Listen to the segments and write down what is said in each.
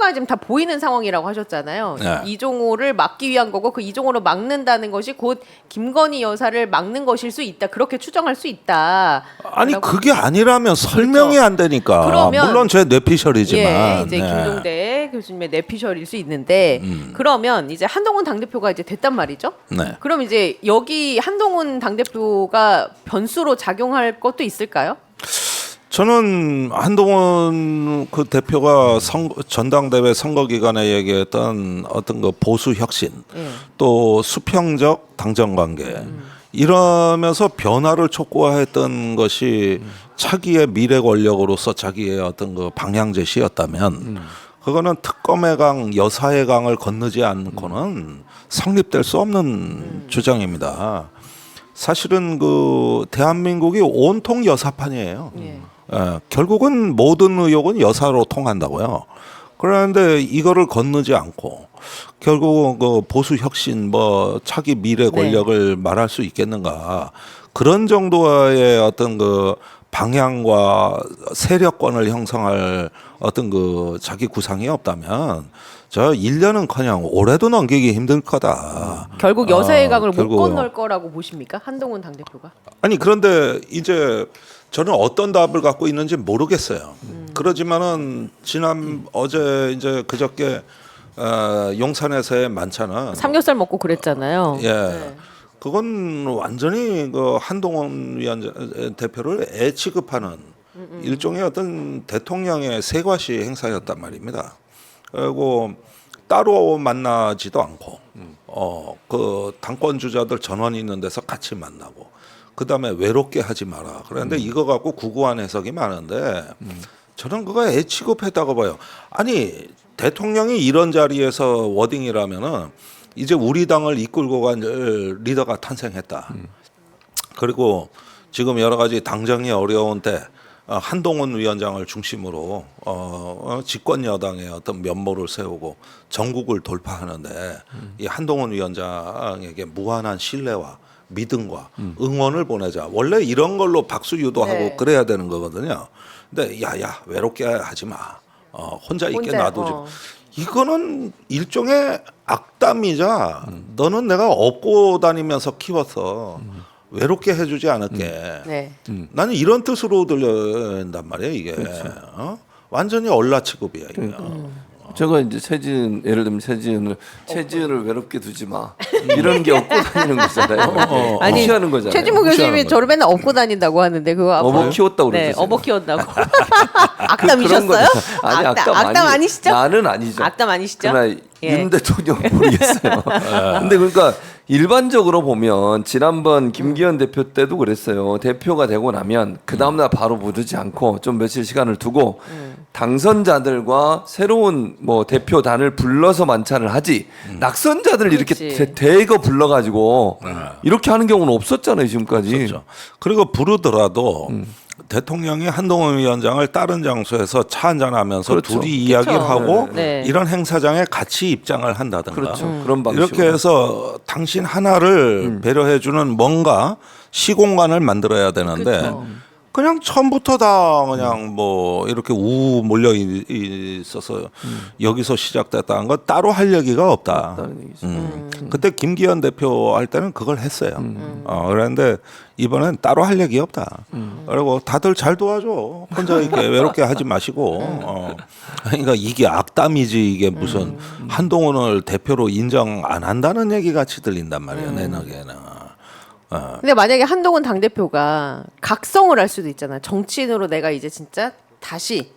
증거가 지금 다 보이는 상황이라고 하셨잖아요. 네. 이종호를 막기 위한 거고 그 이종호를 막는다는 것이 곧 김건희 여사를 막는 것일 수 있다. 그렇게 추정할 수 있다. 아니 그게 아니라면 설명이 그렇죠. 안 되니까. 그러면 물론 제 뇌피셜이지만. 예, 이제 네. 김동대 교수님의 뇌피셜일 수 있는데 그러면 이제 한동훈 당대표가 이제 됐단 말이죠. 네. 그럼 이제 여기 한동훈 당대표가 변수로 작용할 것도 있을까요? 저는 한동훈 그 대표가 전당대회 선거 기간에 얘기했던 어떤 그 보수 혁신, 또 수평적 당정 관계 이러면서 변화를 촉구했던 것이 차기의 미래 권력으로서 자기의 어떤 그 방향 제시였다면 그거는 특검의 강, 여사의 강을 건너지 않고는 성립될 수 없는 주장입니다. 사실은 그 대한민국이 온통 여사판이에요. 결국은 모든 의혹은 여사로 통한다고요. 그런데 이거를 건너지 않고 결국 그 보수 혁신 뭐 차기 미래 권력을 말할 수 있겠는가 그런 정도의 어떤 그 방향과 세력권을 형성할 어떤 그 자기 구상이 없다면 저 1년은커녕 올해도 넘기기 힘들 거다. 결국 여사의 강을 못 결국 건널 거라고 보십니까? 한동훈 당대표가? 아니 그런데 이제 저는 어떤 답을 갖고 있는지 모르겠어요. 그러지만은 어제 이제 그저께 용산에서의 만찬은 삼겹살 먹고 그랬잖아요. 예. 그건 완전히 그 한동훈 대표를 애 취급하는 일종의 어떤 대통령의 세과시 행사였단 말입니다. 그리고 따로 만나지도 않고 그 당권 주자들 전원이 있는 데서 같이 만나고 그다음에 외롭게 하지 마라. 그런데 이거 갖고 구구한 해석이 많은데 저는 그거 애 취급했다고 봐요. 아니 대통령이 이런 자리에서 워딩이라면은 이제 우리 당을 이끌고 간 리더가 탄생했다. 그리고 지금 여러 가지 당정이 어려운 때 한동훈 위원장을 중심으로 집권 여당의 어떤 면모를 세우고 전국을 돌파하는데 이 한동훈 위원장에게 무한한 신뢰와 믿음과 응원을 보내자. 원래 이런 걸로 박수 유도하고 그래야 되는 거거든요. 근데 야야 외롭게 하지 마. 혼자 있게 놔두지. 이거는 일종의 악담이자 너는 내가 업고 다니면서 키워서 외롭게 해주지 않을게. 나는 이런 뜻으로 들린단 말이에요. 이게 완전히 얼라 취급이야. 제가 이제 예를 들면 최지은을 외롭게 두지 마 이런 게 업고 다니는 거잖아요. 아니, 무시하는 거잖아요. 최진모 교수님이 저를 맨날 업고 다닌다고 하는데 그거 업어 키웠다고 네, 그러죠. 업어 키웠다고. 악담이셨어요? 아니 악담 아니시죠? 나는 아니죠. 악담 아니시죠? 그러나 윤 대통령 모르겠어요. 근데 그러니까 일반적으로 보면 지난번 김기현 대표 때도 그랬어요. 대표가 되고 나면 그 다음날 바로 부르지 않고 좀 며칠 시간을 두고 당선자들과 새로운 뭐 대표단을 불러서 만찬을 하지 낙선자들 이렇게 대거 불러가지고 이렇게 하는 경우는 없었잖아요 지금까지. 없었죠. 그리고 부르더라도 대통령이 한동훈 위원장을 다른 장소에서 차 한잔하면서 그렇죠. 둘이 이야기를 하고 네. 이런 행사장에 같이 입장을 한다든가 그렇죠. 그런 방식으로. 이렇게 해서 당신 하나를 배려해주는 뭔가 시공간을 만들어야 되는데 그냥 처음부터 다 그냥 뭐 이렇게 우 몰려 있어서 여기서 시작됐다는 건 따로 할 얘기가 없다. 그때 김기현 대표 할 때는 그걸 했어요. 그런데 이번엔 따로 할 얘기 없다. 그리고 다들 잘 도와줘. 혼자 이렇게 외롭게 하지 마시고. 그러니까 이게 악담이지 이게 무슨 한동훈을 대표로 인정 안 한다는 얘기 같이 들린단 말이에요. 내 나게는. 근데 만약에 한동훈 당대표가 각성을 할 수도 있잖아요. 정치인으로 내가 이제 진짜 다시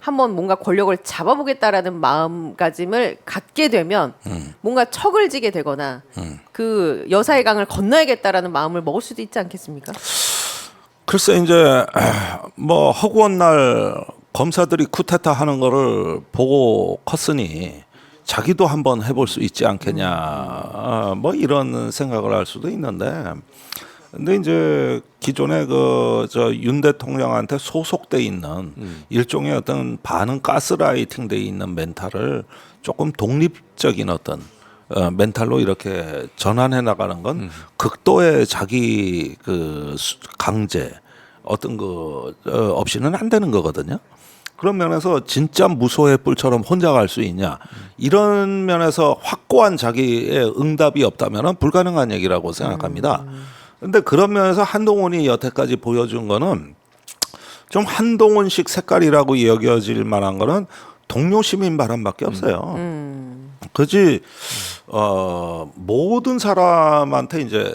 한번 뭔가 권력을 잡아보겠다라는 마음가짐을 갖게 되면 뭔가 척을 지게 되거나 그 여사의 강을 건너야겠다라는 마음을 먹을 수도 있지 않겠습니까? 글쎄 이제 뭐 허구한 날 검사들이 쿠데타 하는 거를 보고 컸으니 자기도 한번 해볼 수 있지 않겠냐 뭐 이런 생각을 할 수도 있는데 근데 이제 기존에 그 저 윤 대통령한테 소속돼 있는 일종의 어떤 반응 가스라이팅 돼 있는 멘탈을 조금 독립적인 어떤 멘탈로 이렇게 전환해 나가는 건 극도의 자기 그 강제 어떤 그 없이는 안 되는 거거든요. 그런 면에서 진짜 무소의 뿔처럼 혼자 갈 수 있냐 이런 면에서 확고한 자기의 응답이 없다면 불가능한 얘기라고 생각합니다. 근데 그런 면에서 한동훈이 여태까지 보여준 거는 좀 한동훈식 색깔이라고 여겨질 만한 거는 동료 시민 발언밖에 없어요. 그지 모든 사람한테 이제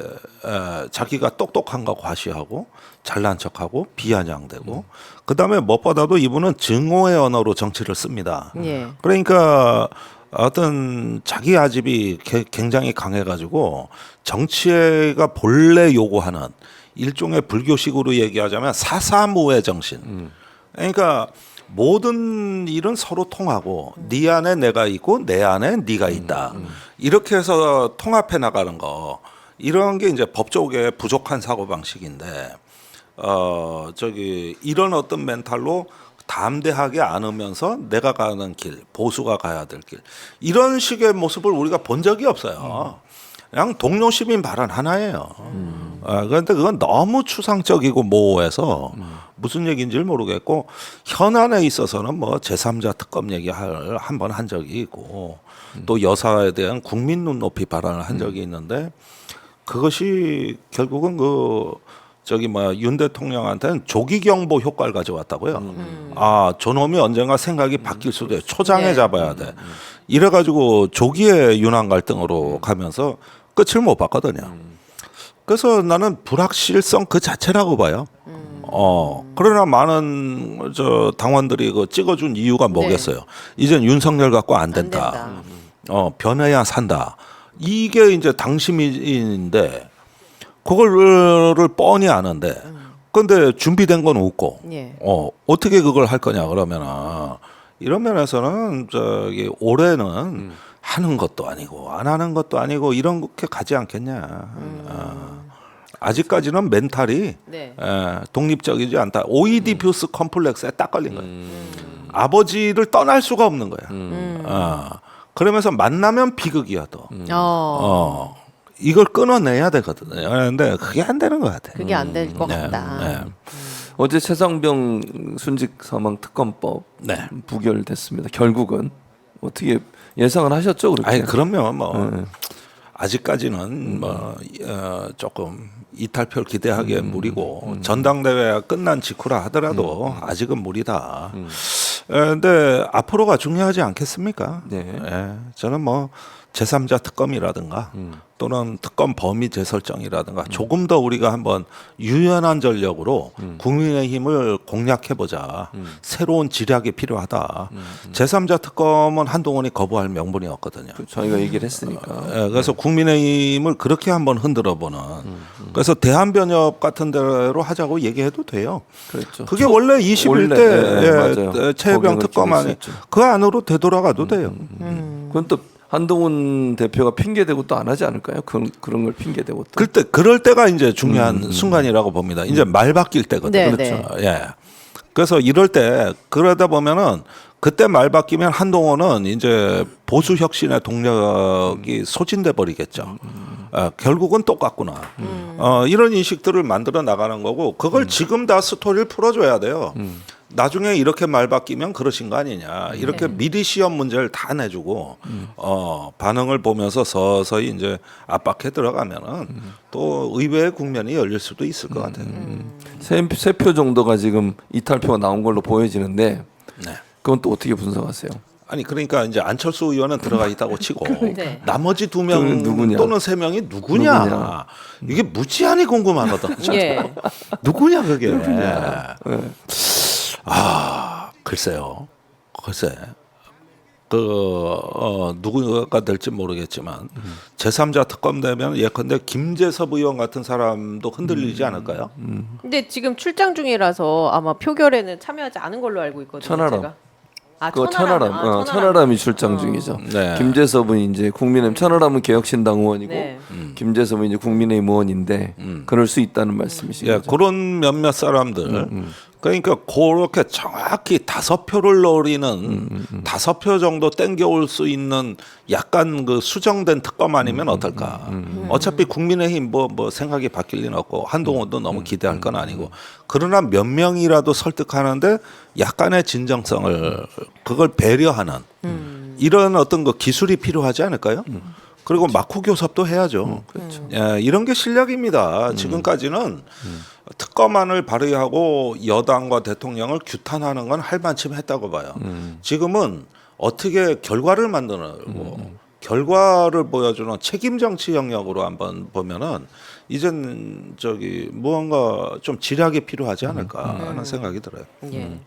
자기가 똑똑한 거 과시하고 잘난 척하고 비아냥대고 그다음에 무엇보다도 이분은 증오의 언어로 정치를 씁니다. 예. 그러니까 어떤 자기 아집이 굉장히 강해가지고 정치가 본래 요구하는 일종의 불교식으로 얘기하자면 사사무의 정신. 그러니까 모든 일은 서로 통하고 네 안에 내가 있고 내 안에 네가 있다. 이렇게 해서 통합해 나가는 거 이런 게 이제 법조계의 부족한 사고 방식인데 이런 어떤 멘탈로 담대하게 안으면서 내가 가는 길, 보수가 가야 될 길 이런 식의 모습을 우리가 본 적이 없어요. 그냥 동료 시민 발언 하나예요. 그런데 그건 너무 추상적이고 모호해서 무슨 얘기인지를 모르겠고 현안에 있어서는 뭐 제3자 특검 얘기 한번 한 적이 있고 또 여사에 대한 국민 눈높이 발언을 한 적이 있는데 그것이 결국은 윤 대통령한테는 조기 경보 효과를 가져왔다고요. 아, 저놈이 언젠가 생각이 바뀔 수도 해. 초장에 네. 잡아야 돼. 이래가지고 조기에 윤한 갈등으로 가면서 끝을 못 봤거든요. 그래서 나는 불확실성 그 자체라고 봐요. 그러나 많은 당원들이 찍어준 이유가 뭐겠어요? 이젠 윤석열 갖고 안 된다. 변해야 산다. 이게 이제 당심인데 그거를 뻔히 아는데 근데 준비된 건 없고 예. 어떻게 그걸 할 거냐 그러면은 이런 면에서는 올해는 하는 것도 아니고 안 하는 것도 아니고 이런 게 가지 않겠냐. 아직까지는 멘탈이 네. 독립적이지 않다. 오이디푸스 컴플렉스에 딱 걸린 거예요. 아버지를 떠날 수가 없는 거야. 그러면서 만나면 비극이야 또. 이걸 끊어내야 되거든요. 그런데 그게 안 되는 것 같아요. 그게 안 될 것 같다. 어제 최상병 순직 사망 특검법 부결됐습니다. 결국은 어떻게 예상을 하셨죠? 그렇게? 아니 그러면 뭐 아직까지는 뭐 조금 이탈표를 기대하기에 무리고 전당대회가 끝난 직후라 하더라도 아직은 무리다. 근데 앞으로가 중요하지 않겠습니까? 네. 저는 뭐 제3자 특검이라든가 또는 특검 범위 재설정이라든가 조금 더 우리가 한번 유연한 전력으로 국민의힘을 공략해보자. 새로운 지략이 필요하다. 제3자 특검은 한동훈이 거부할 명분이 없거든요. 저희가 얘기를 했으니까. 그래서 국민의힘을 그렇게 한번 흔들어보는. 그래서 대한변협 같은 데로 하자고 얘기해도 돼요. 그렇죠. 그게 원래 21대 최혜병 특검 안에 그 안으로 되돌아가도 돼요. 그건 또 한동훈 대표가 핑계대고 또 안 하지 않을까요? 그런 걸 핑계대고 또. 그럴 때가 이제 중요한 순간이라고 봅니다. 이제 말 바뀔 때거든요. 네, 그렇죠. 예. 그래서 이럴 때 그러다 보면은 그때 말 바뀌면 한동훈은 이제 보수 혁신의 동력이 소진돼 버리겠죠. 결국은 똑같구나. 이런 인식들을 만들어 나가는 거고 그걸 지금 다 스토리를 풀어줘야 돼요. 나중에 이렇게 말 바뀌면 그러신 거 아니냐. 이렇게 미리 시험 문제를 다 내주고 반응을 보면서 서서히 이제 압박해 들어가면은 또 의외의 국면이 열릴 수도 있을 것 같아요. 세 표 정도가 지금 이탈표가 나온 걸로 보여지는데 네. 그건 또 어떻게 분석하세요? 아니 그러니까 이제 안철수 의원은 들어가 있다고 치고 네. 나머지 2명 누구냐? 또는 3명이 누구냐? 이게 무지한히 궁금하거든. 예. 누구냐 그게? 글쎄요. 글쎄. 누구가 될지 모르겠지만 제3자 특검 되면 예컨대 김재섭 의원 같은 사람도 흔들리지 않을까요? 근데 지금 출장 중이라서 아마 표결에는 참여하지 않은 걸로 알고 있거든요. 천하람. 제가. 아, 그거 천하람이 출장 중이죠. 네. 김재섭은 이제 국민의힘 천하람은 개혁신당 의원이고 네. 김재섭은 이제 국민의힘 의원인데 그럴 수 있다는 말씀이시죠. 예, 그런 몇몇 사람들 그러니까 그렇게 정확히 5표를 노리는 5표 정도 땡겨올 수 있는 약간 그 수정된 특검 아니면 어떨까? 어차피 국민의힘 뭐 생각이 바뀔 리는 없고 한동훈도 너무 기대할 건 아니고 그러나 몇 명이라도 설득하는데 약간의 진정성을 그걸 배려하는 이런 어떤 그 기술이 필요하지 않을까요? 그리고 막후 교섭도 해야죠. 예, 이런 게 실력입니다. 지금까지는 특검안을 발의하고 여당과 대통령을 규탄하는 건 할만침 했다고 봐요. 지금은 어떻게 결과를 만드는 결과를 보여주는 책임 정치 영역으로 한번 보면은 이젠 저기 무언가 좀 지략이 필요하지 않을까 하는 생각이 들어요. 예.